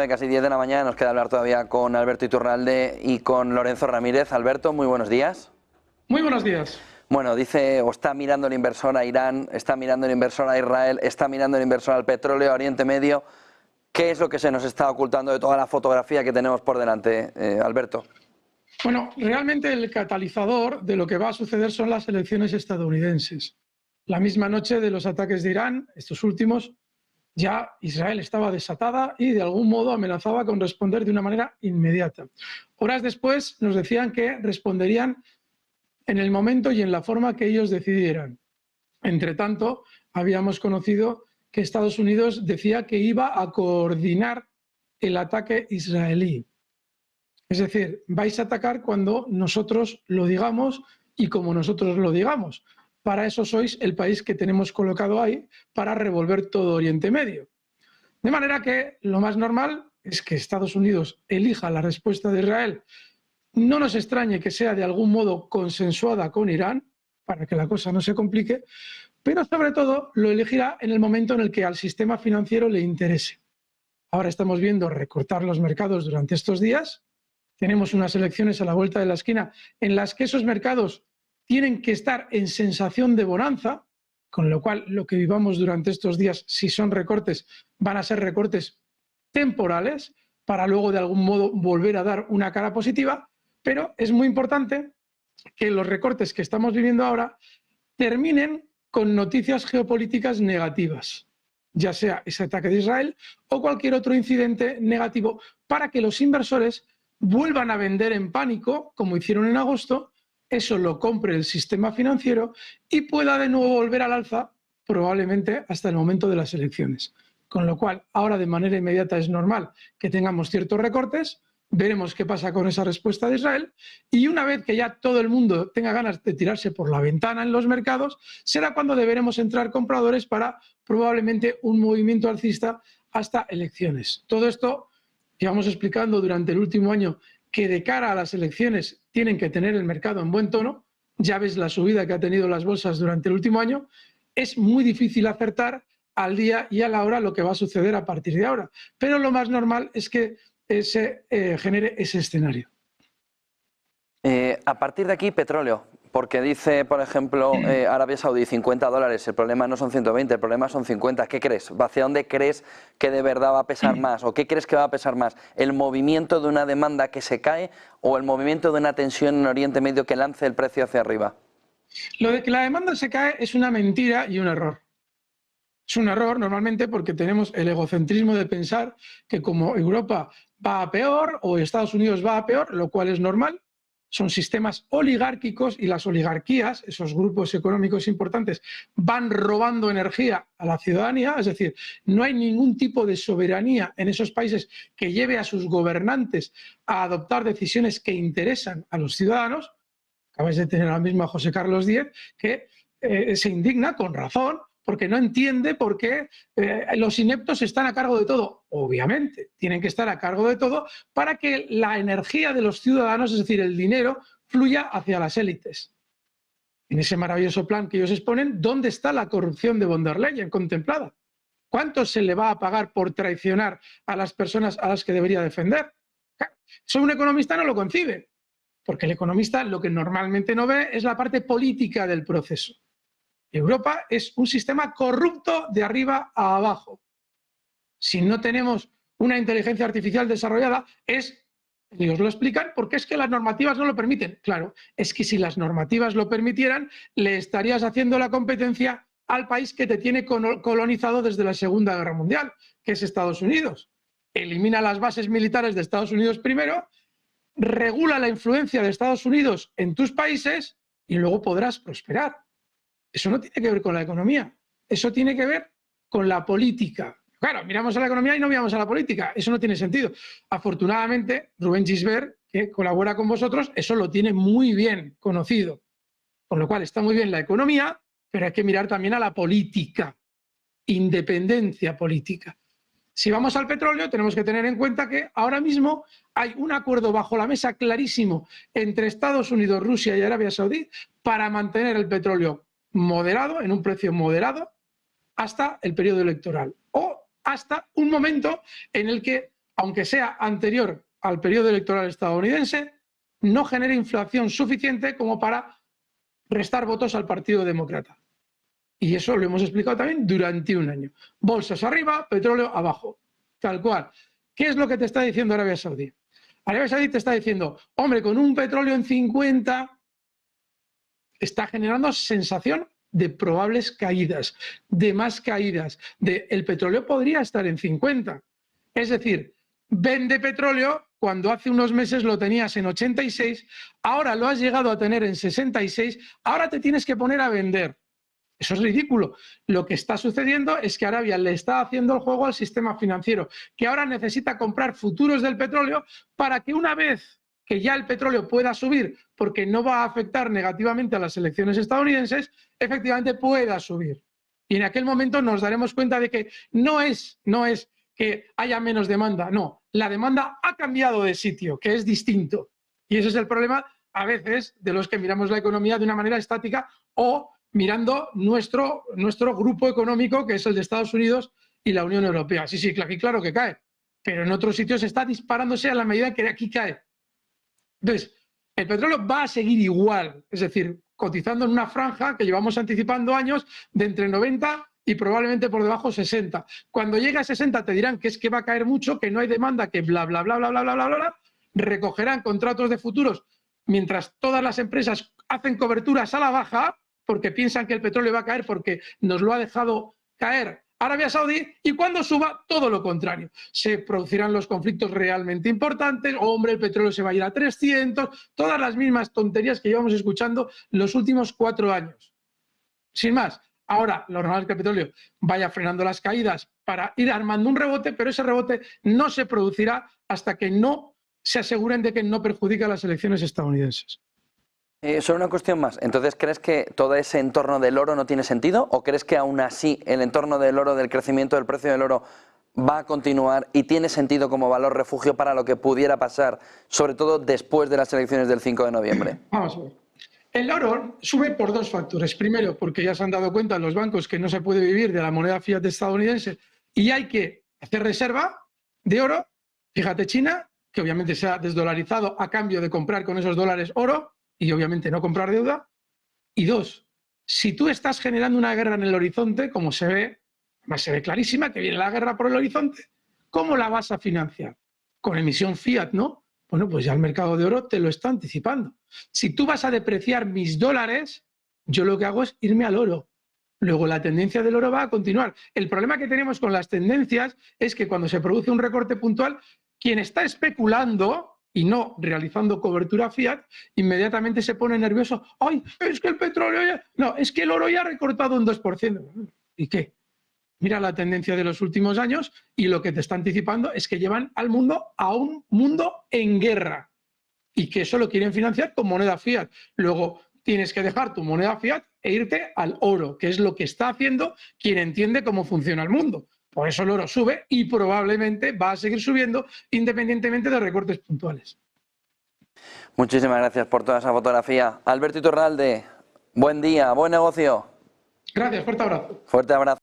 Casi 10 de la mañana, nos queda hablar todavía con Alberto Iturralde y con Lorenzo Ramírez. Alberto, muy buenos días. Muy buenos días. Bueno, dice, o está mirando el inversor a Irán, está mirando el inversor a Israel, está mirando el inversor al petróleo, a Oriente Medio. ¿Qué es lo que se nos está ocultando de toda la fotografía que tenemos por delante, Alberto? Bueno, realmente el catalizador de lo que va a suceder son las elecciones estadounidenses. La misma noche de los ataques de Irán, estos últimos, ya Israel estaba desatada y de algún modo amenazaba con responder de una manera inmediata. Horas después nos decían que responderían en el momento y en la forma que ellos decidieran. Entre tanto, habíamos conocido que Estados Unidos decía que iba a coordinar el ataque israelí. Es decir, vais a atacar cuando nosotros lo digamos y como nosotros lo digamos. Para eso sois el país que tenemos colocado ahí para revolver todo Oriente Medio. De manera que lo más normal es que Estados Unidos elija la respuesta de Israel. No nos extrañe que sea de algún modo consensuada con Irán, para que la cosa no se complique, pero sobre todo lo elegirá en el momento en el que al sistema financiero le interese. Ahora estamos viendo recortar los mercados durante estos días. Tenemos unas elecciones a la vuelta de la esquina en las que esos mercados tienen que estar en sensación de bonanza, con lo cual lo que vivamos durante estos días, si son recortes, van a ser recortes temporales para luego de algún modo volver a dar una cara positiva, pero es muy importante que los recortes que estamos viviendo ahora terminen con noticias geopolíticas negativas, ya sea ese ataque de Israel o cualquier otro incidente negativo, para que los inversores vuelvan a vender en pánico, como hicieron en agosto, eso lo compre el sistema financiero y pueda de nuevo volver al alza, probablemente hasta el momento de las elecciones. Con lo cual, ahora de manera inmediata es normal que tengamos ciertos recortes, veremos qué pasa con esa respuesta de Israel y una vez que ya todo el mundo tenga ganas de tirarse por la ventana en los mercados, será cuando deberemos entrar compradores para probablemente un movimiento alcista hasta elecciones. Todo esto llevamos explicando durante el último año que de cara a las elecciones tienen que tener el mercado en buen tono. Ya ves la subida que ha tenido las bolsas durante el último año. Es muy difícil acertar al día y a la hora lo que va a suceder a partir de ahora. Pero lo más normal es que se genere ese escenario. A partir de aquí, petróleo, porque dice, por ejemplo, Arabia Saudí, $50, el problema no son 120, el problema son 50. ¿Qué crees? ¿Hacia dónde crees que de verdad va a pesar más? ¿O qué crees que va a pesar más? ¿El movimiento de una demanda que se cae o el movimiento de una tensión en Oriente Medio que lance el precio hacia arriba? Lo de que la demanda se cae es una mentira y un error. Es un error normalmente porque tenemos el egocentrismo de pensar que como Europa va a peor o Estados Unidos va a peor, lo cual es normal. Son sistemas oligárquicos y las oligarquías, esos grupos económicos importantes, van robando energía a la ciudadanía, es decir, no hay ningún tipo de soberanía en esos países que lleve a sus gobernantes a adoptar decisiones que interesan a los ciudadanos. Acabáis de tener ahora mismo a José Carlos Díez, que se indigna con razón porque no entiende por qué los ineptos están a cargo de todo. Obviamente, tienen que estar a cargo de todo para que la energía de los ciudadanos, es decir, el dinero, fluya hacia las élites. En ese maravilloso plan que ellos exponen, ¿dónde está la corrupción de von der Leyen contemplada? ¿Cuánto se le va a pagar por traicionar a las personas a las que debería defender? Eso un economista no lo concibe, porque el economista lo que normalmente no ve es la parte política del proceso. Europa es un sistema corrupto de arriba a abajo. Si no tenemos una inteligencia artificial desarrollada, ellos lo explican, porque es que las normativas no lo permiten. Claro, es que si las normativas lo permitieran, le estarías haciendo la competencia al país que te tiene colonizado desde la Segunda Guerra Mundial, que es Estados Unidos. Elimina las bases militares de Estados Unidos primero, regula la influencia de Estados Unidos en tus países y luego podrás prosperar. Eso no tiene que ver con la economía, eso tiene que ver con la política. Claro, miramos a la economía y no miramos a la política, eso no tiene sentido. Afortunadamente, Rubén Gisbert, que colabora con vosotros, eso lo tiene muy bien conocido. Con lo cual está muy bien la economía, pero hay que mirar también a la política, independencia política. Si vamos al petróleo, tenemos que tener en cuenta que ahora mismo hay un acuerdo bajo la mesa clarísimo entre Estados Unidos, Rusia y Arabia Saudí para mantener el petróleo moderado, en un precio moderado, hasta el periodo electoral o hasta un momento en el que aunque sea anterior al periodo electoral estadounidense, no genere inflación suficiente como para restar votos al Partido Demócrata. Y eso lo hemos explicado también durante un año. Bolsas arriba, petróleo abajo. Tal cual. ¿Qué es lo que te está diciendo Arabia Saudí? Arabia Saudí te está diciendo, hombre, con un petróleo en 50 está generando sensación de probables caídas, de más caídas, de el petróleo podría estar en 50. Es decir, vende petróleo cuando hace unos meses lo tenías en 86, ahora lo has llegado a tener en 66, ahora te tienes que poner a vender. Eso es ridículo. Lo que está sucediendo es que Arabia le está haciendo el juego al sistema financiero, que ahora necesita comprar futuros del petróleo para que una vez que ya el petróleo pueda subir, porque no va a afectar negativamente a las elecciones estadounidenses, efectivamente pueda subir. Y en aquel momento nos daremos cuenta de que no es que haya menos demanda, no, la demanda ha cambiado de sitio, que es distinto. Y ese es el problema a veces de los que miramos la economía de una manera estática o mirando nuestro grupo económico, que es el de Estados Unidos y la Unión Europea. Sí, sí, claro que cae, pero en otros sitios está disparándose a la medida que aquí cae. Entonces, el petróleo va a seguir igual, es decir, cotizando en una franja que llevamos anticipando años de entre 90 y probablemente por debajo 60. Cuando llegue a 60 te dirán que es que va a caer mucho, que no hay demanda, que bla, bla, bla, bla, bla, bla, bla, bla, recogerán contratos de futuros mientras todas las empresas hacen coberturas a la baja porque piensan que el petróleo va a caer porque nos lo ha dejado caer Arabia Saudí, y cuando suba, todo lo contrario. Se producirán los conflictos realmente importantes, hombre, el petróleo se va a ir a 300, todas las mismas tonterías que llevamos escuchando los últimos 4 años. Sin más, ahora lo normal es que el petróleo vaya frenando las caídas para ir armando un rebote, pero ese rebote no se producirá hasta que no se aseguren de que no perjudica a las elecciones estadounidenses. Solo una cuestión más. Entonces, ¿crees que todo ese entorno del oro no tiene sentido? ¿O crees que aún así el entorno del oro, del crecimiento del precio del oro, va a continuar y tiene sentido como valor refugio para lo que pudiera pasar, sobre todo después de las elecciones del 5 de noviembre? Vamos a ver. El oro sube por 2 factores. Primero, porque ya se han dado cuenta los bancos que no se puede vivir de la moneda fiat estadounidense y hay que hacer reserva de oro. Fíjate, China, que obviamente se ha desdolarizado a cambio de comprar con esos dólares oro, y obviamente no comprar deuda. Y 2, si tú estás generando una guerra en el horizonte, como se ve, además se ve clarísima que viene la guerra por el horizonte, ¿cómo la vas a financiar? Con emisión fiat, ¿no? Bueno, pues ya el mercado de oro te lo está anticipando. Si tú vas a depreciar mis dólares, yo lo que hago es irme al oro. Luego la tendencia del oro va a continuar. El problema que tenemos con las tendencias es que cuando se produce un recorte puntual, quien está especulando y no realizando cobertura fiat, inmediatamente se pone nervioso. ¡Ay, es que el petróleo ya... No, es que el oro ya ha recortado un 2%. ¿Y qué? Mira la tendencia de los últimos años y lo que te está anticipando es que llevan al mundo a un mundo en guerra y que eso lo quieren financiar con moneda fiat. Luego tienes que dejar tu moneda fiat e irte al oro, que es lo que está haciendo quien entiende cómo funciona el mundo. Por eso el oro sube y probablemente va a seguir subiendo independientemente de recortes puntuales. Muchísimas gracias por toda esa fotografía. Alberto Iturralde, buen día, buen negocio. Gracias, fuerte abrazo. Fuerte abrazo.